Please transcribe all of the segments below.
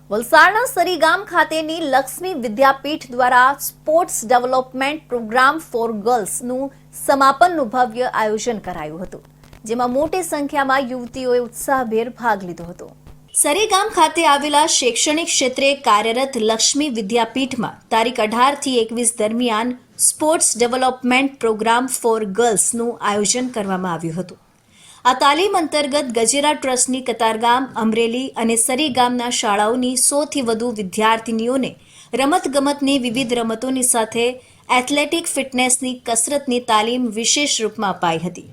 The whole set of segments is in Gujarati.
વલસાડના સરીગામ ખાતેની લક્ષ્મી વિદ્યાપીઠ દ્વારા સ્પોર્ટ્સ ડેવલપમેન્ટ પ્રોગ્રામ ફોર ગર્લ્સનું સમાપનનું ભવ્ય આયોજન કરાયું હતું, જેમાં મોટી સંખ્યામાં યુવતીઓએ ઉત્સાહભેર ભાગ લીધો હતો. સરીગામ ખાતે આવેલા શૈક્ષણિક ક્ષેત્રે કાર્યરત લક્ષ્મી વિદ્યાપીઠમાં તારીખ 18 થી 21 દરમિયાન સ્પોર્ટ્સ ડેવલપમેન્ટ પ્રોગ્રામ ફોર ગર્લ્સનું આયોજન કરવામાં આવ્યું હતું. આ તાલીમ અંતર્ગત ગજેરા ટ્રસ્ટની કતારગામ, અમરેલી અને સરીગામના શાળાઓની 100 થી વધુ વિદ્યાર્થીનીઓને રમતગમતની વિવિધ રમતોની સાથે એથ્લેટિક ફિટનેસની કસરતની તાલીમ વિશેષ રૂપમાં અપાઈ હતી.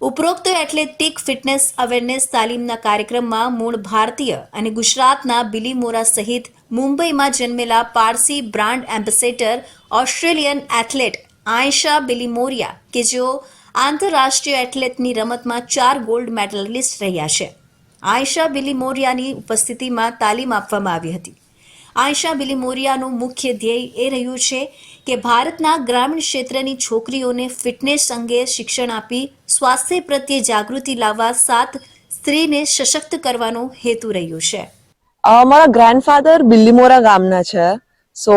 ઉપરોક્ત એથ્લેટિક ફિટનેસ અવેરનેસ તાલીમના કાર્યક્રમમાં મૂળ ભારતીય અને ગુજરાતના બિલીમોરા સહિત મુંબઈમાં જન્મેલા Parsi brand ambassador Australian athlete Ayesha Bilimoria કે જેઓ આંતરરાષ્ટ્રીય એથ્લેટની રમતમાં 4 ગોલ્ડ મેડલિસ્ટ રહ્યા છે. આયશા બિલીમોરિયાની ઉપસ્થિતિમાં તાલીમ આપવામાં આવી હતી. આયશા બિલીમોરિયાનું મુખ્ય ધ્યેય એ રહ્યું છે કે ભારતના ગ્રામીણ ક્ષેત્રની છોકરીઓને ફિટનેસ અંગે શિક્ષણ આપી સ્વાસ્થ્ય પ્રત્યે જાગૃતિ લાવવા સાથ સ્ત્રીને સશક્ત કરવાનો હેતુ રહ્યો છે. મારા ગ્રેન્ડફાધર બિલ્લીમોરા ગામના છે. So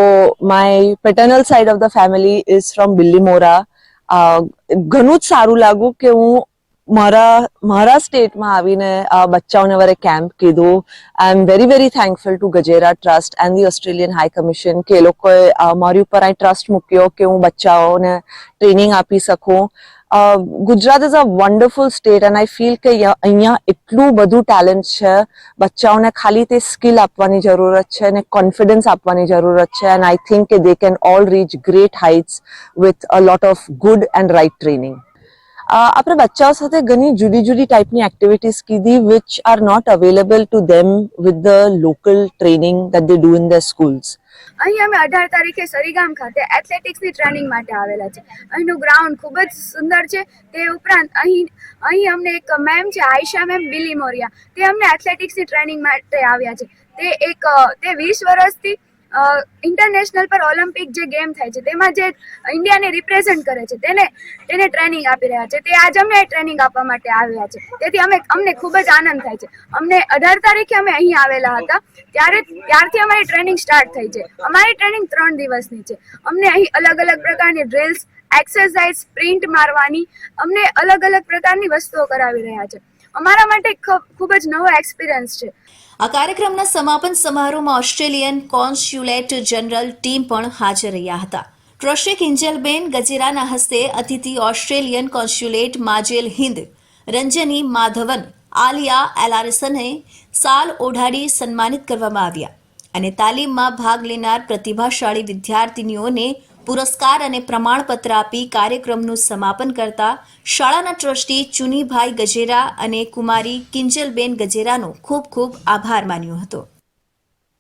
my paternal side of the family is from Billimora. ઘણું જ સારું લાગ્યું કે હું મારા સ્ટેટમાં આવીને બચ્ચાઓને વરે કેમ્પ કીધું. I am very thankful to Gajera trust and the Australian high commission કે એ લોકોએ મારી ઉપર આ ટ્રસ્ટ મૂક્યો કે હું બચ્ચાઓને ટ્રેનિંગ આપી શકું. Gujarat is a wonderful state and I feel કે અહીંયા એટલું બધું ટેલેન્ટ છે. બચ્ચાઓને ખાલી તે સ્કિલ આપવાની જરૂરત છે અને કોન્ફિડન્સ આપવાની જરૂરત છે. એન્ડ આઈ થિંક કે they can all reach great heights with a lot of good and right training. આપણે બચ્ચાઓ સાથે ઘણી જુદી ટાઈપની એક્ટિવિટીઝ કીધી which are not available to them with the local training that they do in the schools. અહીં અમે 18 તારીખે સરીગામ ખાતે એથ્લેટિક્સની ટ્રેનિંગ માટે આવેલા છે. અહીંનું ગ્રાઉન્ડ ખૂબ જ સુંદર છે. તે ઉપરાંત અહીં અમને એક મેમ છે, આયશા મેમ બિલીમોરિયા, તે અમને એથ્લેટિક્સની ટ્રેનિંગ માટે આવ્યા છે. તે 20 વર્ષથી ઇન્ટરનેશનલ પર ઓલિમ્પિક જે ગેમ થાય છે તેમાં જે ઇન્ડિયાને રિપ્રેઝેન્ટ કરે છે તેને ટ્રેનિંગ આપી રહ્યા છે. તે આજ અમને ટ્રેનિંગ આપવા માટે આવ્યા છે. તેથી અમને ખૂબ જ આનંદ થાય છે. અમને 18 તારીખે અમે અહીં આવેલા હતા ત્યારથી અમારી ટ્રેનિંગ સ્ટાર્ટ થઈ છે. અમારી ટ્રેનિંગ 3 દિવસની છે. અમને અહીં અલગ પ્રકારની ડ્રિલ્સ, એક્સરસાઇઝ, સ્પ્રિન્ટ મારવાની, અમને અલગ પ્રકારની વસ્તુઓ કરાવી રહ્યા છે. અમારા માટે ખૂબ જ નવો એક્સપિરિયન્સ છે. આ કાર્યક્રમના સમાપન સમારોહમાં ઓસ્ટ્રેલિયન કોન્સ્યુલેટ જનરલ ટીમ પણ હાજર રહ્યા હતા. ટ્રસ્ટી કિંજલબેન ગજેરાના હસ્તે અતિથિ ઓસ્ટ્રેલિયન કોન્સ્યુલેટ માજેલ હિન્દ રંજની માધવન આલિયા એલારિસને સાલ ઓઢાડી સન્માનિત કરવામાં આવ્યા અને તાલીમમાં ભાગ લેનાર પ્રતિભાશાળી વિદ્યાર્થીનીઓને પુરસ્કાર અને પ્રમાણપત્ર આપી કાર્યક્રમનું સમાપન કરતા શાળાના ટ્રસ્ટી ચુનીભાઈ ગજેરા અને કુમારી કિંજલબેન ગજેરાનો ખૂબ આભાર માન્યો હતો.